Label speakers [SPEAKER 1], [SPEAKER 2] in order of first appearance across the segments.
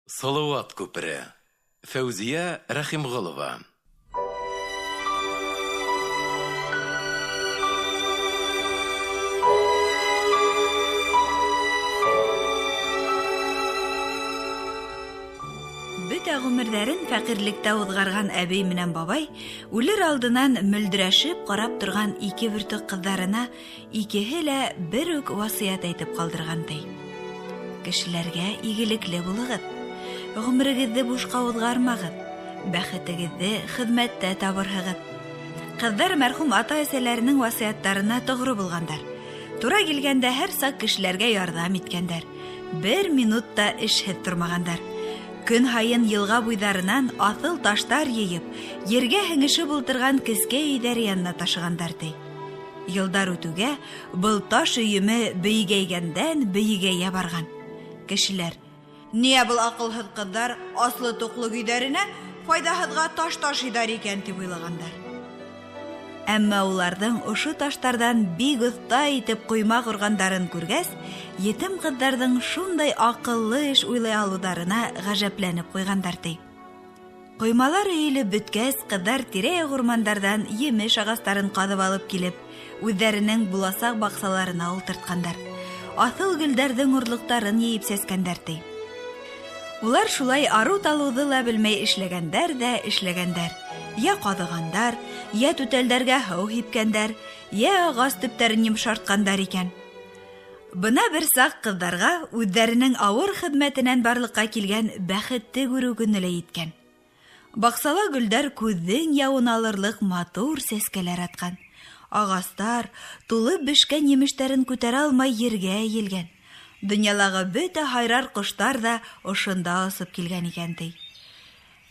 [SPEAKER 1] Салауат күпере. Фәүзия Рәхимғолова.
[SPEAKER 2] Бөтә гомерҙәрен фәҡирлектә уҙғарған әбей менән бабай үлер алдынан мөлдөрәшеп ҡарап торған ике бөртөк ҡыҙҙарына икеһе лә бер үк васыят әйтеп ҡалдырғандай. Кешеләргә игелекле булығыҙ, ғүмерегеҙҙе бушҡа уҙғармағыҙ, бәхетегеҙҙе хеҙмәттә табырһығыҙ. Ҡыҙҙар мәрхүм ата-әсәләренең васыяттарына тоғро булғандар. Тура килгәндә һәр саҡ кешеләргә ярҙам иткәндәр. Бер минутта эшһеҙ тормағандар. Көн һайын йылға буйҙарынан аҫыл таштар йыйып, ергә һеңешеп ултырған кескәй өйҙәр янына ташығандар ти. Йылдар үтүгә был таш өйөмө бейегәйгәндән-бейегәйә барған. Кешеләр: «Ниңә был аҡылһыҙ ҡыҙҙар аслы-туҡлы өйҙәренә файҙаһыҙға таш ташыйҙар икән?» тип уйлағандар. Әммә уларҙың ошо таштарҙан бик оҫта итеп ҡоймаҡ урғандарын күргәс, етем ҡыҙҙарҙың шундай аҡыллы эш уйлай алыуҙарына ғәжәпләнеп ҡуйғандар ти. Ҡоймалар өйөлөп бөткәс, ҡыҙҙар тирә-яҡ урмандарҙан емеш ағастарын ҡаҙып алып килеп, үҙҙәренең буласаҡ баҡсаларына ултыртҡандар. Аҫыл гөлдәрҙең урлыҡтарын йыйып сәскәндәр ти. Улар шулай арыу-талыуҙы ла белмәй эшләгәндәр ҙә эшләгәндәр. Я ҡаҙығандар, я түтәлдәргә һыу һипкәндәр, я ағас төптәрен йомшартҡандар икән. Бына бер саҡ ҡыҙҙарға үҙҙәренең ауыр хеҙмәтенән барлыҡҡа килгән бәхетте күреү көнө лә еткән. Баҡсала гөлдәр күҙҙең яуын алырлыҡ матур сәскәләр атҡан. Ағастар тулып бешкән емештәрен күтәрә алмай ергә эйелгән. Донъялағы бөтә һайрар ҡоштар да ошонда осоп килгән икән ти.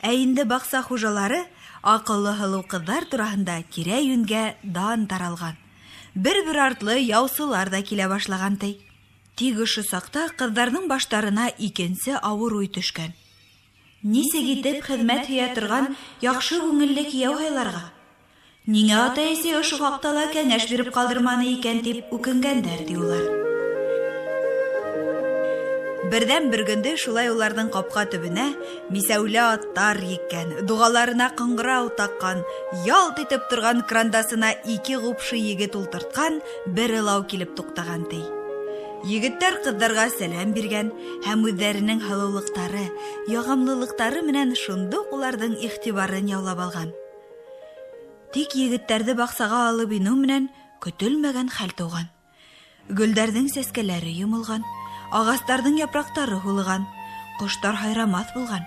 [SPEAKER 2] Ә инде баҡса хужалары аҡыллы һылыу ҡыҙҙар тураһында тирә-йүнгә дан таралған. Бер-бер артлы яусылар да килә башлаған ти. Тик ошо саҡта ҡыҙҙарҙың баштарына икенсе ауыр уй төшкән. Нисек итеп хеҙмәт һөйә торған яҡшы күңелле кейәү һайларға? Ниңә ата-әсәй ошо хаҡта ла кәңәш биреп ҡалдырманы икән тип үкенгәндәр ди улар. Берҙән бер көндө шулай уларҙың ҡапҡа төбөнә мисәүле аттар еккән, дуғаларына ҡыңғырау таҡҡан, ялт итеп торған крандасына ике ғупшы егет ултыртҡан бер ылау килеп туҡтаған ти. Егеттәр ҡыҙҙарға сәләм биргән һәм үҙҙәренең һылыулыҡтары, яғымлылыҡтары менән шундуҡ уларҙың иғтибарын яулап алған. Тик егеттәрҙе баҡсаға алып инеү менән көтөлмәгән хәл тыуған. Гөлдәрҙең сәскәләре йомолған, ағастарҙың япраҡтары һулыған, ҡоштар һайрамаҫ булған,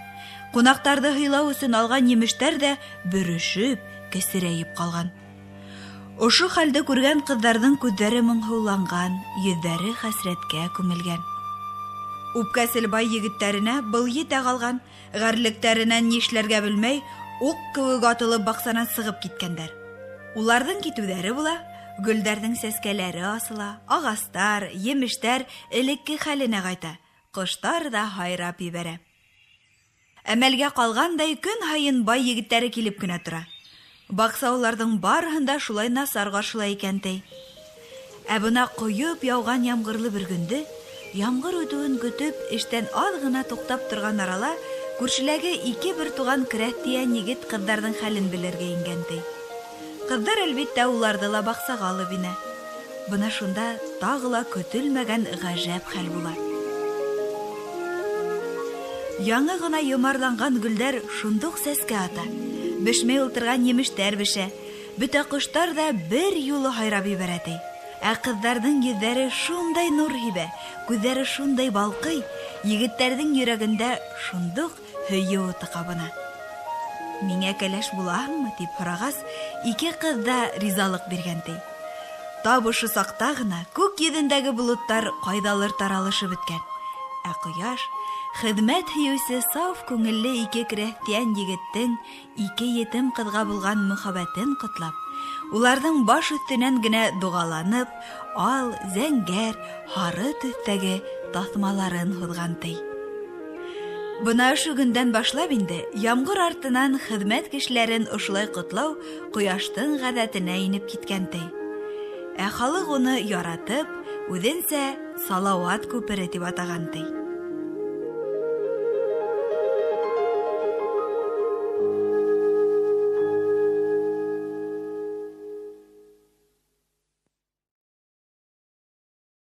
[SPEAKER 2] ҡунаҡтарҙы һыйлау өсөн алған емештәр ҙә бөрөшөп, кесерәйеп ҡалған. Ошо хәлде күргән ҡыҙҙарҙың күҙҙәре моңһоуланған, йөҙҙәре хәсрәткә күмелгән. Үпкәсел бай егеттәренә был етә ҡалған, ғәрлектәренән нишләргә белмәй, уҡ кеүек атылып баҡсанан сығып киткәндәр. Уларҙың китеүҙәре була, гөлдәрҙең сәскәләре асыла, ағастар, емештәр элекке хәленә ҡайта, ҡоштар ҙа һайрап ебәрә. Әмәлгә ҡалғандай көн һайын бай егеттәре килеп кенә тора. Баҡса уларҙың барыһында шулай насар ҡаршылай икән ти. Ә бына ҡойоп яуған ямғырлы бер көндө, ямғыр үтеүен көтөп, эштән аҙ ғына туҡтап торған арала, күршеләге ике бер туған крәҫтиән егет ҡыҙҙарҙың хәлен белергә ингән ти. Ҡыҙҙар әлбиттә уларҙы ла баҡсаға алып инә. Бына шунда тағы ла көтөлмәгән ғәжәп хәл була. Яңы ғына йомарланған гөлдәр шундуҡ сәскә ата. Бешмәй ултырған емештәр бешә. Бөтә ҡоштар ҙа бер юлы һайрап ебәрә ти. Ә ҡыҙҙарҙың йөҙҙәре шундай нур һибә, күҙҙәре шундай балҡый, егеттәрҙең йөрәгендә шундуҡ һөйөү уты ҡабына. «Миңә кәләш булаһыңмы?» тип һорағас, ике ҡыҙ ҙа ризалыҡ биргән ти. Тап ошо саҡта ғына күк йөҙөндәге болоттар ҡайҙалыр таралышып бөткән. Ә ҡояш, хеҙмәт һөйөүсе саф күңелле ике крәҫтиән егеттең ике етем ҡыҙға булған мөхәббәтен ҡотлап, уларҙың баш өҫтөнән генә дуғаланып, ал, зәңгәр, һары төҫтәге таҫмаларын һуҙған ти. Бына ошо көндән башлап инде ямғыр артынан хеҙмәт кешеләрен ошолай ҡотлау ҡояштың ғәҙәтенә инеп киткән ти. Ә халыҡ уны яратып, үҙенсә Салауат күпере тип атаған ти.